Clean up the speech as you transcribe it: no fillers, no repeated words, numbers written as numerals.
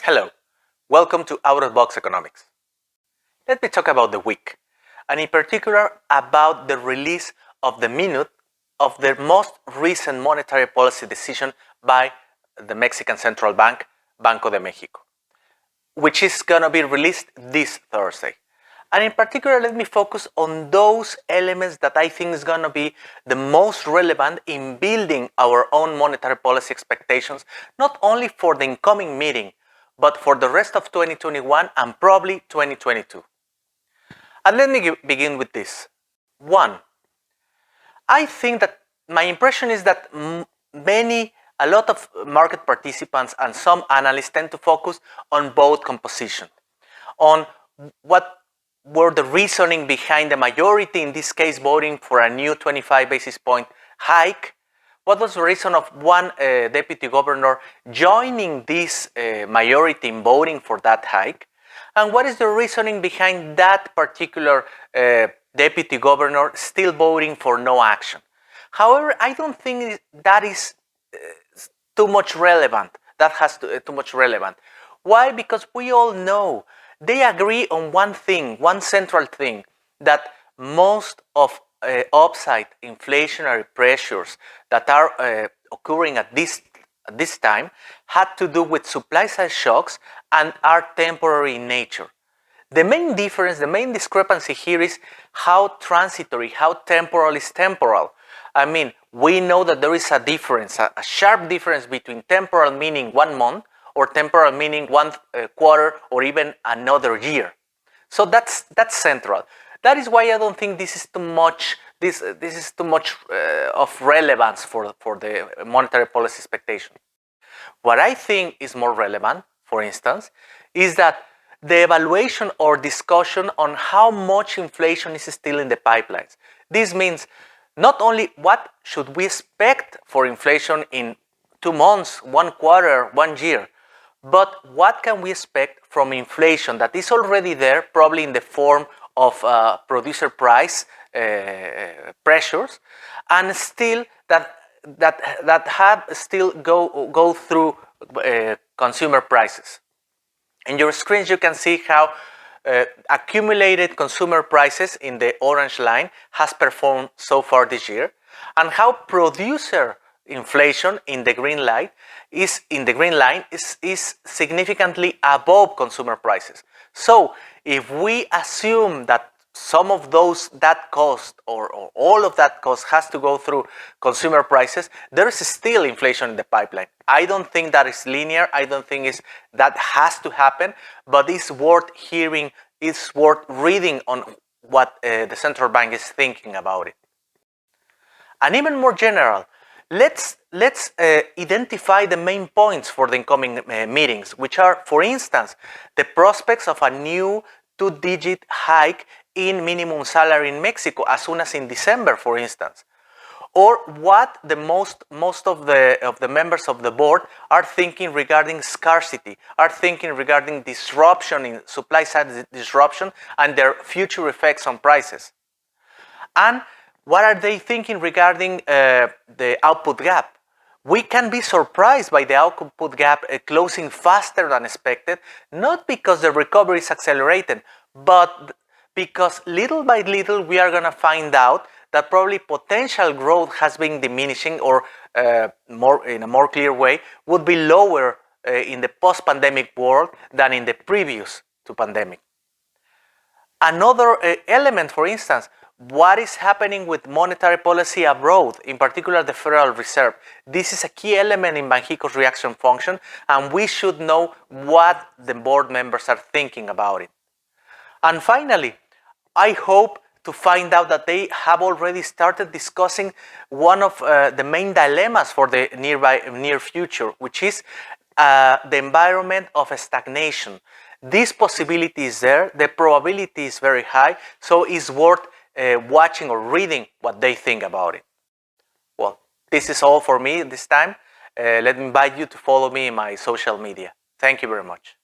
Hello, welcome to Out of Box Economics. Let me talk about the week, and in particular about the release of the minute of the most recent monetary policy decision by the Mexican Central Bank, Banco de Mexico, which is going to be released this Thursday. And in particular, let me focus on those elements that I think is going to be the most relevant in building our own monetary policy expectations, not only for the incoming meeting, but for the rest of 2021 and probably 2022. And let me begin with this. One, I think that my impression is that a lot of market participants and some analysts tend to focus on both composition, on what were the reasoning behind the majority, in this case voting for a new 25 basis point hike. What was the reason of one deputy governor joining this majority in voting for that hike? And what is the reasoning behind that particular deputy governor still voting for no action? However, I don't think that is too much relevant. That has too much relevant. Why? Because we all know they agree on one thing, one central thing, that most of upside inflationary pressures that are occurring at this time had to do with supply side shocks and are temporary in nature. The main difference, the main discrepancy here is how transitory, how temporal is temporal. I mean, we know that there is a difference, a sharp difference between temporal meaning 1 month or temporal meaning one quarter or even another year. So that's central. That is why I don't think this is too much. This is too much of relevance for the monetary policy expectation. What I think is more relevant, for instance, is that the evaluation or discussion on how much inflation is still in the pipelines. This means not only what should we expect for inflation in 2 months, 1 quarter, 1 year, but what can we expect from inflation that is already there, probably in the form of producer price pressures, and still that have still go through consumer prices. In your screens, you can see how accumulated consumer prices in the orange line has performed so far this year, and how producer inflation in the green line is significantly above consumer prices. So if we assume that some of that cost or all of that cost has to go through consumer prices, there is still inflation in the pipeline. I don't think that is linear. I don't think that has to happen, but it's worth hearing, it's worth reading on what the central bank is thinking about it. And even more general, let's identify the main points for the incoming meetings, which are, for instance, the prospects of a new 2-digit hike in minimum salary in Mexico as soon as in December, for instance, or what the most of the members of the board are thinking regarding scarcity, are thinking regarding disruption in supply side disruption and their future effects on prices, and what are they thinking regarding the output gap. We can be surprised by the output gap closing faster than expected, not because the recovery is accelerated, but because little by little we are going to find out that probably potential growth has been diminishing, or in a more clear way, would be lower in the post-pandemic world than in the previous to pandemic. Another element, for instance, what is happening with monetary policy abroad, in particular the Federal Reserve. This is a key element in Banxico's reaction function, and we should know what the board members are thinking about it. And finally, I hope to find out that they have already started discussing one of the main dilemmas for the near future, which is the environment of stagnation. This possibility is there, the probability is very high, so it's worth watching or reading what they think about it. Well, this is all for me this time. Let me invite you to follow me in my social media. Thank you very much.